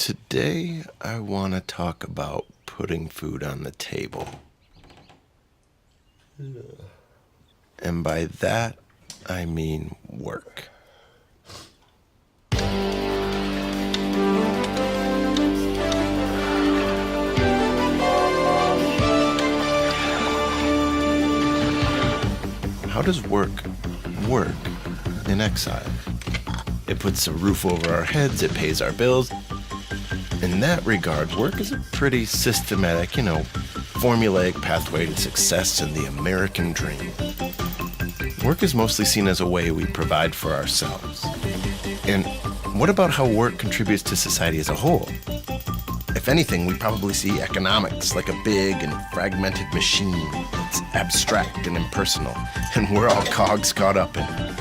Today, I want to talk about putting food on the table. And by that, I mean work. How does work in exile? It puts a roof over our heads, it pays our bills. In that regard, work is a pretty systematic, formulaic pathway to success in the American dream. Work is mostly seen as a way we provide for ourselves. And what about how work contributes to society as a whole? If anything, we probably see economics like a big and fragmented machine that's abstract and impersonal, and we're all cogs caught up in it.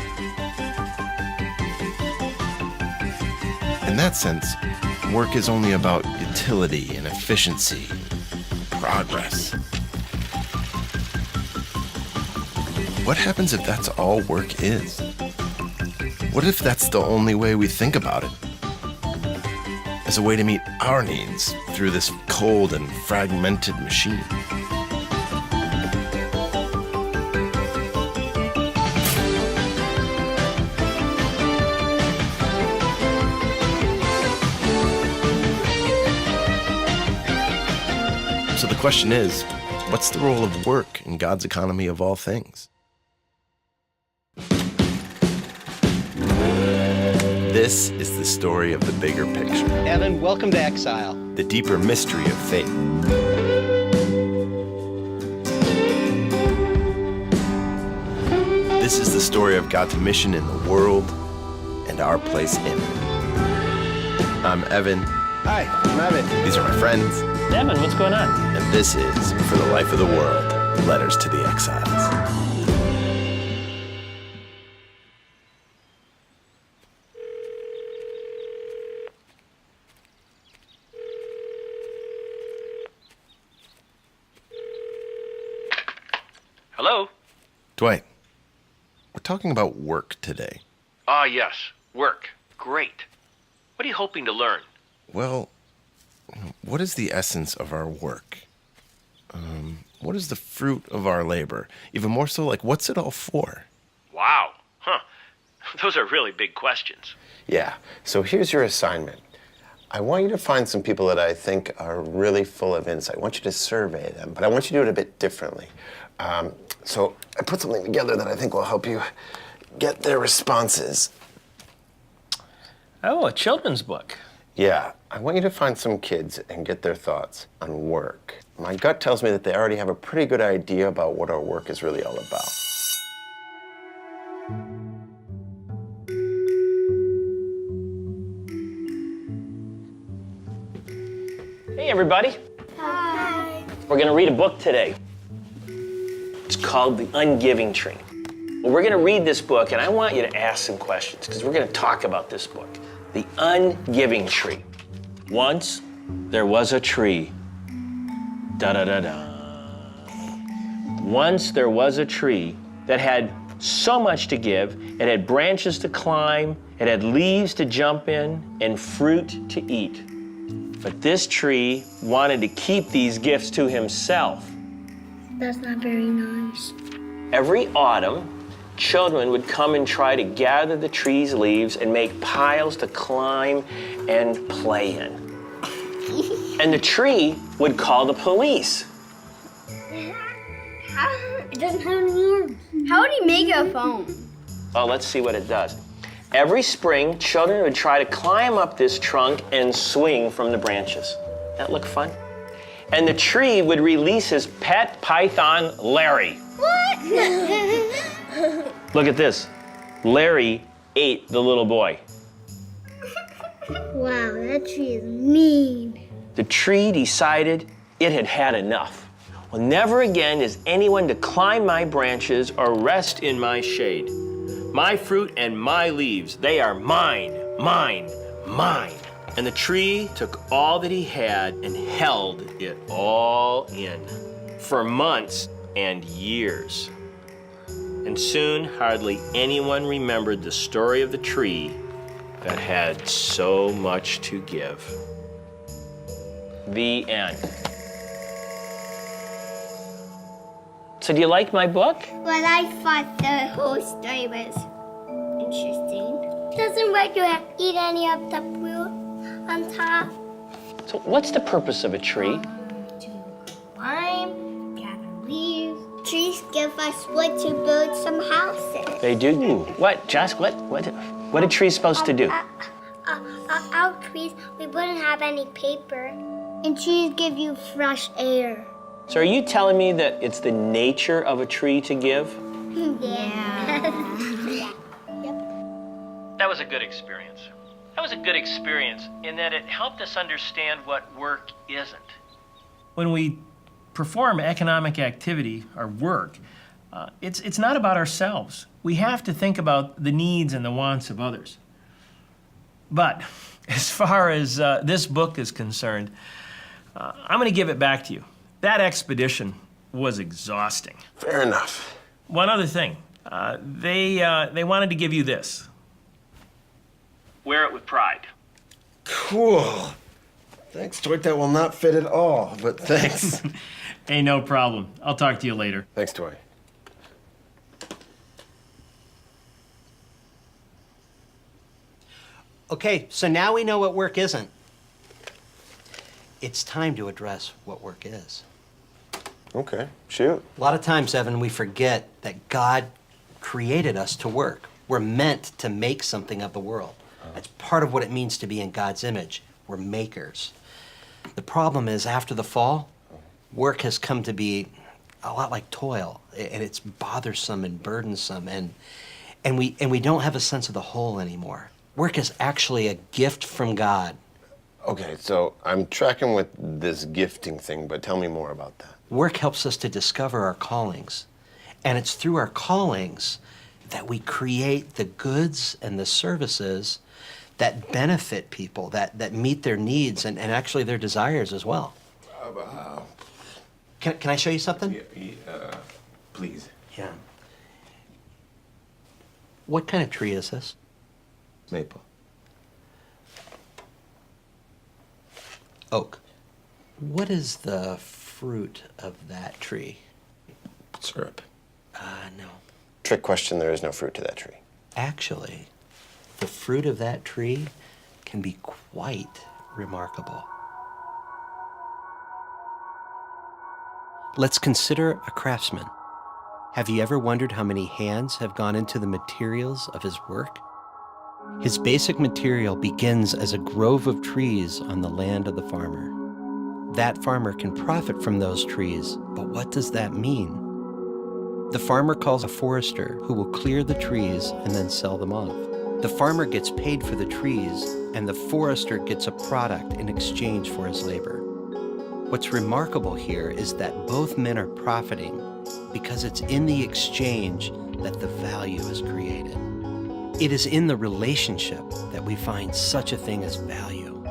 In that sense, work is only about utility and efficiency, progress. What happens if that's all work is? What if that's the only way we think about it? As a way to meet our needs through this cold and fragmented machine. So the question is, what's the role of work in God's economy of all things? This is the story of the bigger picture. Evan, welcome to Exile. The deeper mystery of faith. This is the story of God's mission in the world and our place in it. I'm Evan. Hi, I'm Evan. These are my friends. Evan, what's going on? And this is For the Life of the World, Letters to the Exiles. Hello? Dwight, we're talking about work today. Ah, yes. Work. Great. What are you hoping to learn? Well, what is the essence of our work? What is the fruit of our labor? Even more so, what's it all for? Wow. Huh. Those are really big questions. Yeah, so here's your assignment. I want you to find some people that I think are really full of insight. I want you to survey them, but I want you to do it a bit differently. So I put something together that I think will help you get their responses. Oh, a children's book. Yeah, I want you to find some kids and get their thoughts on work. My gut tells me that they already have a pretty good idea about what our work is really all about. Hey, everybody. Hi. We're going to read a book today. It's called The Ungiving Tree. Well, we're going to read this book, and I want you to ask some questions, because we're going to talk about this book. The Ungiving Tree. Once there was a tree. Da-da-da-da. Once there was a tree that had so much to give. It had branches to climb, it had leaves to jump in, and fruit to eat. But this tree wanted to keep these gifts to himself. That's not very nice. Every autumn, children would come and try to gather the tree's leaves and make piles to climb and play in. And the tree would call the police. It doesn't have any arms. How would he make a phone? Well, let's see what it does. Every spring, children would try to climb up this trunk and swing from the branches. That look fun? And the tree would release his pet python, Larry. What? Look at this. Larry ate the little boy. Wow, that tree is mean. The tree decided it had had enough. Well, never again is anyone to climb my branches or rest in my shade. My fruit and my leaves, they are mine, mine, mine. And the tree took all that he had and held it all in for months and years. And soon, hardly anyone remembered the story of the tree that had so much to give. The end. So do you like my book? But I thought the whole story was interesting. Doesn't Redwood eat any of the fruit on top? So what's the purpose of a tree? To climb, gather leaves. Trees give us wood to build some houses. They do. What, Josh? What are trees supposed to do? Without trees, we wouldn't have any paper. And trees give you fresh air. So are you telling me that it's the nature of a tree to give? Yeah. That was a good experience. That was a good experience in that it helped us understand what work isn't. When we perform economic activity or work, it's not about ourselves. We have to think about the needs and the wants of others. But as far as this book is concerned, I'm going to give it back to you. That expedition was exhausting. Fair enough. One other thing, they wanted to give you this. Wear it with pride. Cool. Thanks, Toy. That will not fit at all, but thanks. Hey, no problem. I'll talk to you later. Thanks, Toy. Okay, so now we know what work isn't. It's time to address what work is. Okay, shoot. A lot of times, Evan, we forget that God created us to work. We're meant to make something of the world. That's part of what it means to be in God's image. We're makers. The problem is, after the fall, work has come to be a lot like toil, and it's bothersome and burdensome, and we don't have a sense of the whole anymore. Work is actually a gift from God. Okay, so I'm tracking with this gifting thing, but tell me more about that. Work helps us to discover our callings, and it's through our callings that we create the goods and the services that benefit people, that meet their needs and actually their desires as well. Can I show you something? Please. Yeah. What kind of tree is this? Maple. Oak. What is the fruit of that tree? Syrup. No. Trick question, there is no fruit to that tree. Actually, the fruit of that tree can be quite remarkable. Let's consider a craftsman. Have you ever wondered how many hands have gone into the materials of his work? His basic material begins as a grove of trees on the land of the farmer. That farmer can profit from those trees, but what does that mean? The farmer calls a forester who will clear the trees and then sell them off. The farmer gets paid for the trees, and the forester gets a product in exchange for his labor. What's remarkable here is that both men are profiting because it's in the exchange that the value is created. It is in the relationship that we find such a thing as value.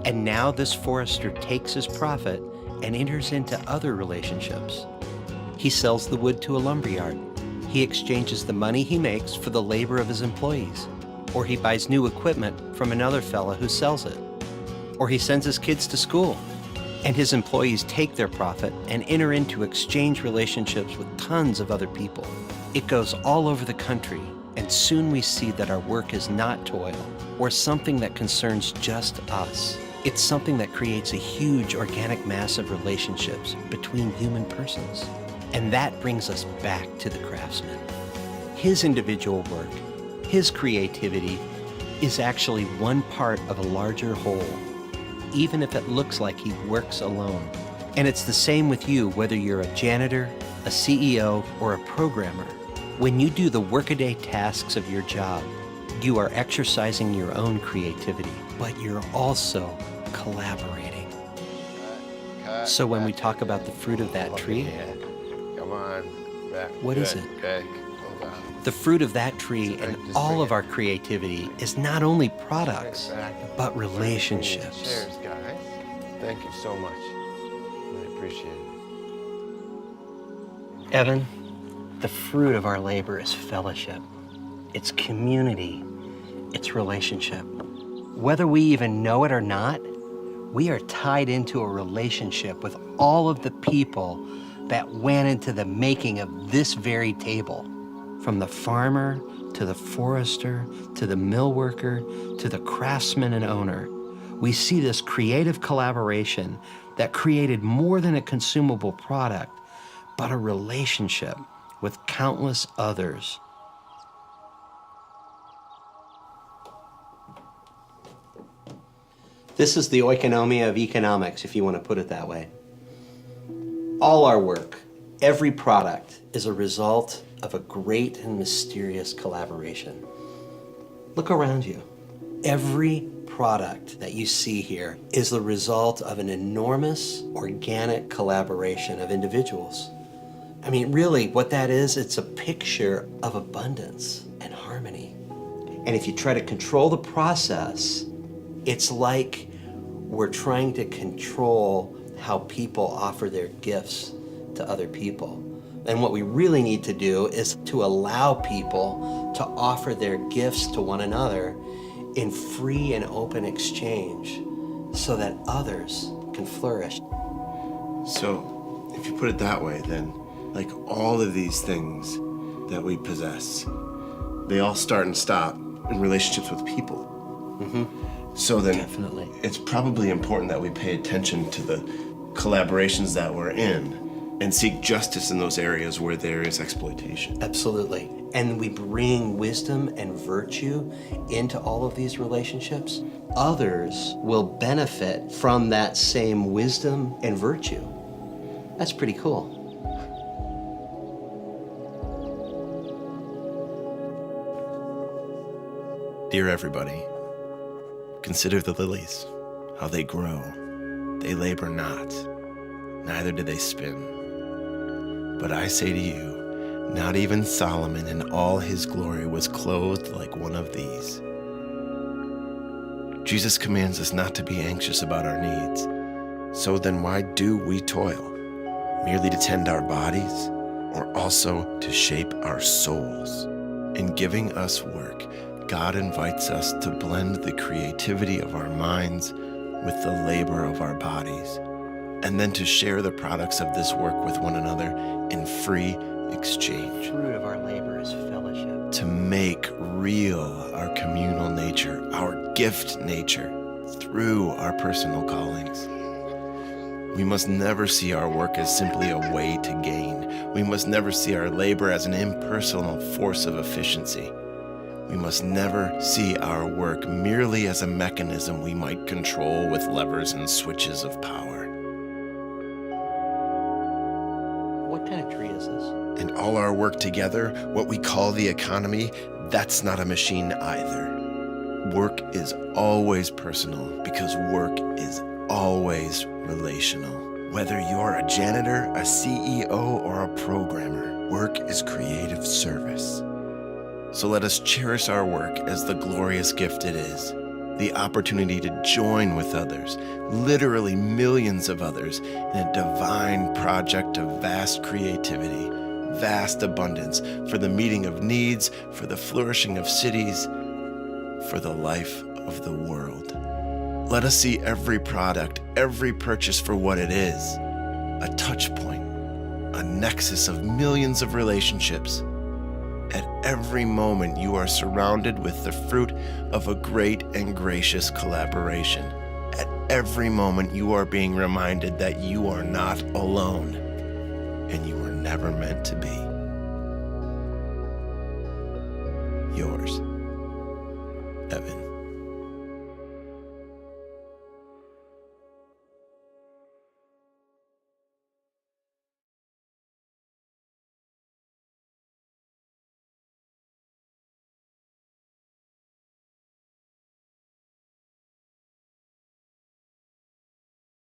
And now this forester takes his profit and enters into other relationships. He sells the wood to a lumberyard. He exchanges the money he makes for the labor of his employees. Or he buys new equipment from another fella who sells it. Or he sends his kids to school. And his employees take their profit and enter into exchange relationships with tons of other people. It goes all over the country, and soon we see that our work is not toil or something that concerns just us. It's something that creates a huge organic mass of relationships between human persons. And that brings us back to the craftsman. His individual work, his creativity, is actually one part of a larger whole, even if it looks like he works alone. And it's the same with you, whether you're a janitor, a CEO, or a programmer. When you do the workaday tasks of your job, you are exercising your own creativity, but you're also collaborating. So when we talk about the fruit of that tree, Come on, back. What is it? Okay, hold on. the fruit of that tree and all of our creativity is not only products, but relationships. Cheers, guys. Thank you so much. Really appreciate it. Evan, the fruit of our labor is fellowship. It's community. It's relationship. Whether we even know it or not, We are tied into a relationship with all of the people that went into the making of this very table. From the farmer, to the forester, to the mill worker, to the craftsman and owner. We see this creative collaboration that created more than a consumable product, but a relationship with countless others. This is the oikonomia of economics, if you want to put it that way. All our work, every product, is a result of a great and mysterious collaboration. Look around you. Every product that you see here is the result of an enormous organic collaboration of individuals. I mean, really, what that is, it's a picture of abundance and harmony. And if you try to control the process, it's like we're trying to control how people offer their gifts to other people. And what we really need to do is to allow people to offer their gifts to one another in free and open exchange so that others can flourish. So, if you put it that way, then, like all of these things that we possess, they all start and stop in relationships with people. So then, Definitely. it's probably important that we pay attention to the collaborations that we're in and seek justice in those areas where there is exploitation. Absolutely. And we bring wisdom and virtue into all of these relationships. Others will benefit from that same wisdom and virtue. That's pretty cool. Dear everybody, consider the lilies, how they grow. They labor not, neither do they spin. But I say to you, not even Solomon in all his glory was clothed like one of these. Jesus commands us not to be anxious about our needs. So then why do we toil? Merely to tend our bodies, or also to shape our souls? In giving us work, God invites us to blend the creativity of our minds with the labor of our bodies, and then to share the products of this work with one another in free exchange. The fruit of our labor is fellowship. To make real our communal nature, our gift nature, through our personal callings. We must never see our work as simply a way to gain. We must never see our labor as an impersonal force of efficiency. We must never see our work merely as a mechanism we might control with levers and switches of power. What kind of tree is this? And all our work together, what we call the economy, that's not a machine either. Work is always personal because work is always relational. Whether you're a janitor, a CEO, or a programmer, work is creative service. So let us cherish our work as the glorious gift it is, the opportunity to join with others, literally millions of others, in a divine project of vast creativity, vast abundance, for the meeting of needs, for the flourishing of cities, for the life of the world. Let us see every product, every purchase for what it is, a touch point, a nexus of millions of relationships. At every moment, you are surrounded with the fruit of a great and gracious collaboration. At every moment, you are being reminded that you are not alone, and you were never meant to be. Yours, Evan.